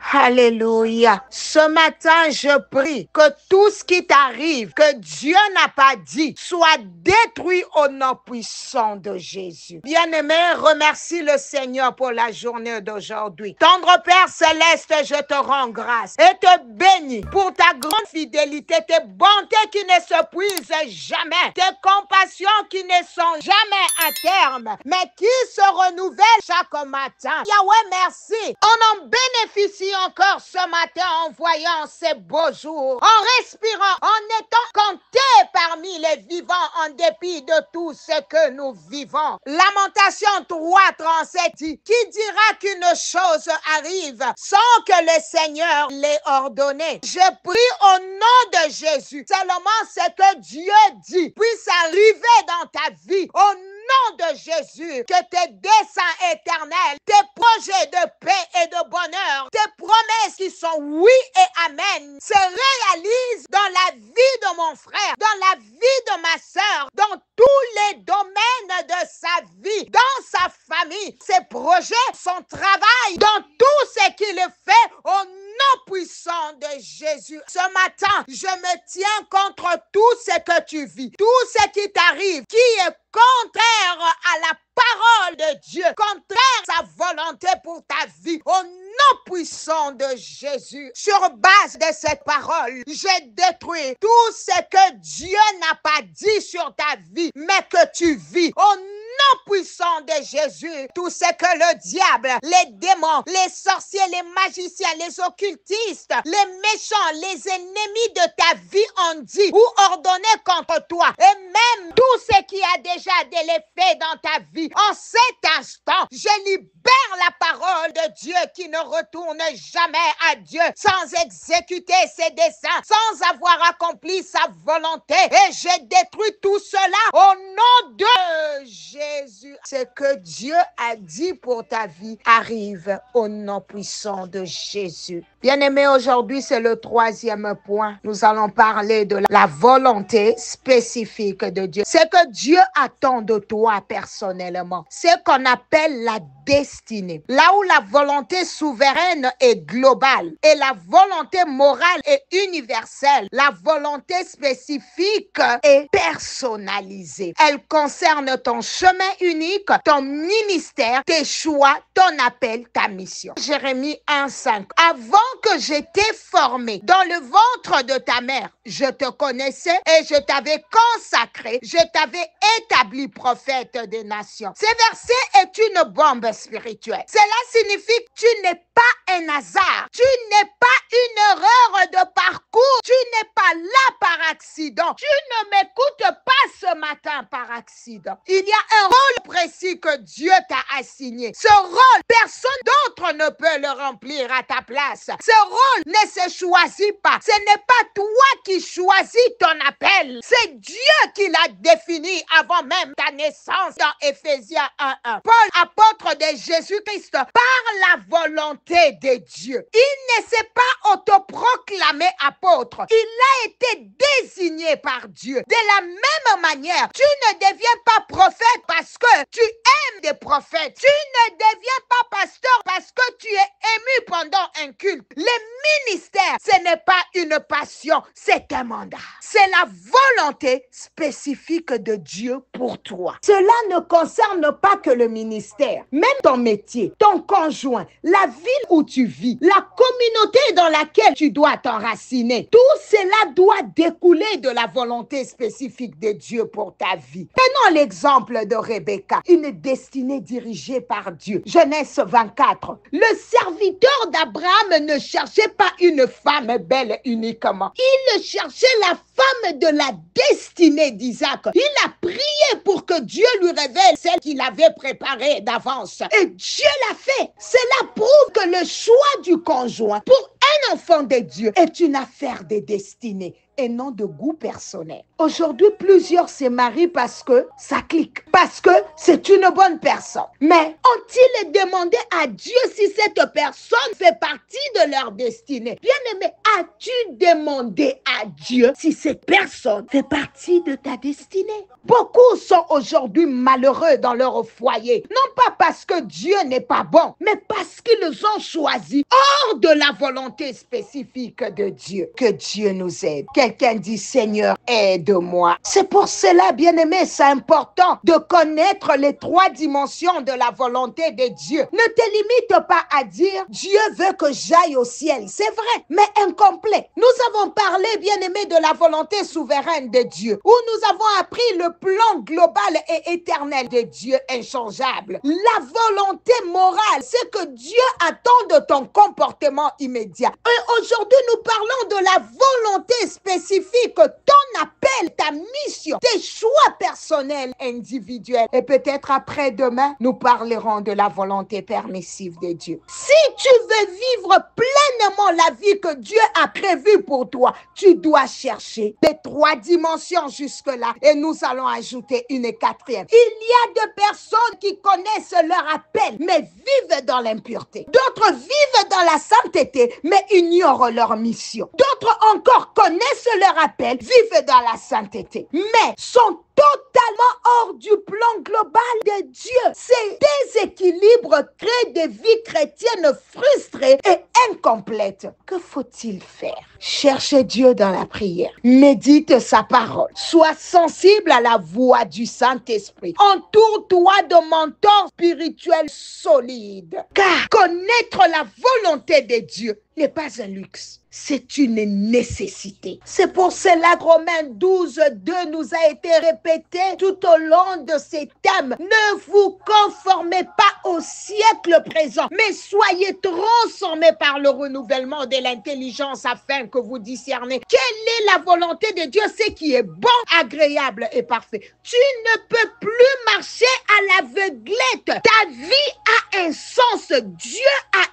Alléluia. Ce matin, je prie que tout ce qui t'arrive, que Dieu n'a pas dit, soit détruit au nom puissant de Jésus. Bien-aimé, remercie le Seigneur pour la journée d'aujourd'hui. Tendre Père Céleste, je te rends grâce et te bénis pour ta grande fidélité, tes bontés qui ne s'épuisent jamais, tes compassions qui ne sont jamais à terme, mais qui se renouvellent chaque matin. Yahweh, merci. On en bénéficie encore ce matin en voyant ces beaux jours, en respirant, en étant comptés parmi les vivants en dépit de tout ce que nous vivons. Lamentation 3:37 dit, qui dira qu'une chose arrive sans que le Seigneur l'ait ordonné? Je prie au nom de Jésus, seulement ce que Dieu dit puisse arriver dans ta vie, au nom de Jésus, que tes desseins éternels, tes projets de paix et de bonheur, tes promesses qui sont oui et amen, se réalisent dans la vie de mon frère, dans la vie de ma sœur, dans tous les domaines de sa vie, dans sa famille, ses projets, son travail, dans tout ce qu'il fait au nom puissant de Jésus. Ce matin, je me tiens contre tout ce que tu vis, tout ce qui t'arrive, qui est contraire à la parole de Dieu, contraire à sa volonté pour ta vie, au nom puissant de Jésus. Sur base de cette parole, j'ai détruit tout ce que Dieu n'a pas dit sur ta vie, mais que tu vis. Au nom puissant de Jésus, tout ce que le diable, les démons, les sorciers, les magiciens, les occultistes, les méchants, les ennemis de ta vie ont dit ou ordonné contre toi, et même tout ce qui a déjà de l'effet dans ta vie, en cet instant, je libère la parole de Dieu qui ne retourne jamais à Dieu sans exécuter ses desseins, sans avoir accompli sa volonté, et je détruis tout cela au nom de Jésus. Ce que Dieu a dit pour ta vie arrive au nom puissant de Jésus. Bien-aimé, aujourd'hui, c'est le 3e point. Nous allons parler de la volonté spécifique de Dieu. C'est que Dieu attend de toi personnellement. C'est qu'on appelle la destinée. Là où la volonté souveraine est globale et la volonté morale est universelle, la volonté spécifique est personnalisée. Elle concerne ton chemin unique, ton ministère, tes choix, ton appel, ta mission. Jérémie 1:5. Avant que j'étais formé dans le ventre de ta mère, je te connaissais et je t'avais consacré, je t'avais établi prophète des nations. Ce verset est une bombe spirituelle. Cela signifie que tu n'es pas un hasard, tu n'es pas une erreur de parcours, tu n'es pas là par accident, tu ne m'écoutes pas ce matin par accident. Il y a un rôle précis que Dieu t'a assigné. Ce rôle, personne d'autre ne peut le remplir à ta place. Ce rôle ne se choisit pas. Ce n'est pas toi qui choisis ton appel. C'est Dieu qui l'a défini avant même ta naissance dans Éphésiens 1:1. Paul, apôtre de Jésus-Christ, par la volonté de Dieu. Il ne s'est pas autoproclamé apôtre. Il a été désigné par Dieu. De la même manière, tu ne deviens pas prophète parce que tu aimes des prophètes. Tu ne deviens pas pasteur parce que tu es ému pendant un culte. Le ministère, ce n'est pas une passion, c'est un mandat. C'est la volonté spécifique de Dieu pour toi. Cela ne concerne pas que le ministère, même ton métier, ton conjoint, la ville où tu vis, la communauté dans laquelle tu dois t'enraciner. Tout cela doit découler de la volonté spécifique de Dieu pour ta vie. Prenons l'exemple de Rebecca, une destinée dirigée par Dieu. Genèse 24. Le serviteur d'Abraham ne cherchait pas une femme belle uniquement. Il cherchait la femme de la destinée d'Isaac. Il a prié pour que Dieu lui révèle celle qu'il avait préparée d'avance. Et Dieu l'a fait. Cela prouve que le choix du conjoint pour un enfant de Dieu est une affaire de destinée. et non de goût personnel. Aujourd'hui, plusieurs se marient parce que ça clique, parce que c'est une bonne personne. Mais ont-ils demandé à Dieu si cette personne fait partie de leur destinée? Bien-aimé, as-tu demandé à Dieu si cette personne fait partie de ta destinée? Beaucoup sont aujourd'hui malheureux dans leur foyer, non pas parce que Dieu n'est pas bon, mais parce qu'ils ont choisi hors de la volonté spécifique de Dieu. Que Dieu nous aide. Quelqu'un dit, Seigneur, aide-moi. C'est pour cela, bien-aimé, c'est important de connaître les 3 dimensions de la volonté de Dieu. Ne te limite pas à dire, Dieu veut que j'aille au ciel. C'est vrai, mais incomplet. Nous avons parlé, bien-aimé, de la volonté souveraine de Dieu, où nous avons appris le plan global et éternel de Dieu inchangeable. La volonté morale, c'est que Dieu attend de ton comportement immédiat. Et aujourd'hui, nous parlons de la volonté spécifique, ton appel, ta mission, tes choix personnels, individuels. Et peut-être après-demain, nous parlerons de la volonté permissive de Dieu. Si tu veux vivre pleinement la vie que Dieu a prévue pour toi, tu dois chercher les 3 dimensions jusque-là. Et nous allons ajouter une 4e. Il y a des personnes qui connaissent leur appel, mais vivent dans l'impureté. D'autres vivent dans la sainteté, mais ignorent leur mission. D'autres encore connaissent leur appel, vivent dans la sainteté, mais sont totalement hors du plan global de Dieu. Ces déséquilibres créent des vies chrétiennes frustrées et incomplètes. Que faut-il faire? Cherche Dieu dans la prière. Médite sa parole. Sois sensible à la voix du Saint-Esprit. Entoure-toi de mentors spirituels solides. Car connaître la volonté de Dieu n'est pas un luxe. C'est une nécessité. C'est pour cela que Romains 12:2 nous a été répété tout au long de ces thèmes. Ne vous conformez pas au siècle présent, mais soyez transformés par le renouvellement de l'intelligence afin que vous discerniez quelle est la volonté de Dieu, ce qui est bon, agréable et parfait. Tu ne peux plus marcher à l'aveuglette. Ta vie a un sens. Dieu a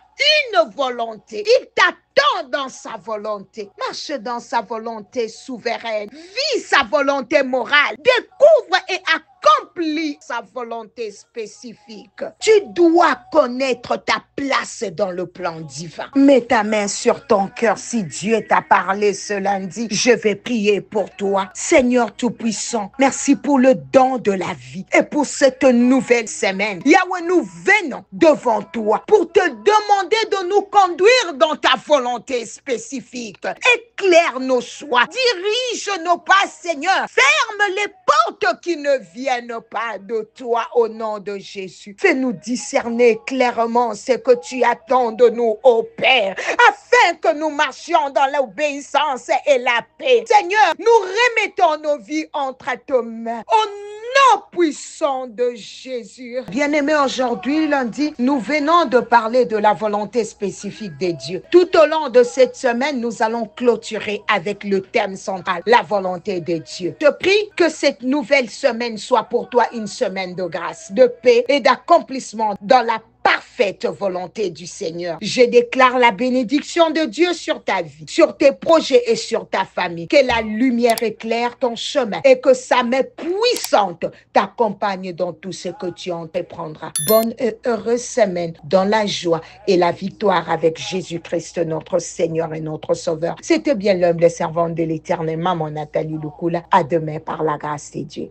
une volonté. Il t'attend dans sa volonté. Marche dans sa volonté souveraine. Vis sa volonté morale. Découvre et accomplis sa volonté spécifique. Tu dois connaître ta place dans le plan divin. Mets ta main sur ton cœur si Dieu t'a parlé ce lundi. Je vais prier pour toi. Seigneur Tout-Puissant, merci pour le don de la vie et pour cette nouvelle semaine. Yahweh, nous venons devant toi pour te demander de nous conduire dans ta volonté spécifique. Éclaire nos choix. Dirige nos pas, Seigneur. Ferme les portes qui ne viennent pas de toi au nom de Jésus. Fais-nous discerner clairement ce que tu attends de nous, ô Père, afin que nous marchions dans l'obéissance et la paix. Seigneur, nous remettons nos vies entre tes mains. Au nom puissant de Jésus. Bien-aimés, aujourd'hui, lundi, nous venons de parler de la volonté spécifique de Dieu. Tout au long de cette semaine, nous allons clôturer avec le thème central, la volonté de Dieu. Je prie que cette nouvelle semaine soit pour toi une semaine de grâce, de paix et d'accomplissement dans la parfaite volonté du Seigneur. Je déclare la bénédiction de Dieu sur ta vie, sur tes projets et sur ta famille. Que la lumière éclaire ton chemin et que sa main puissante t'accompagne dans tout ce que tu entreprendras. Bonne et heureuse semaine dans la joie et la victoire avec Jésus-Christ, notre Seigneur et notre Sauveur. C'était bien l'humble servante de l'Éternel, Maman Nathalie Lukula. À demain par la grâce de Dieu.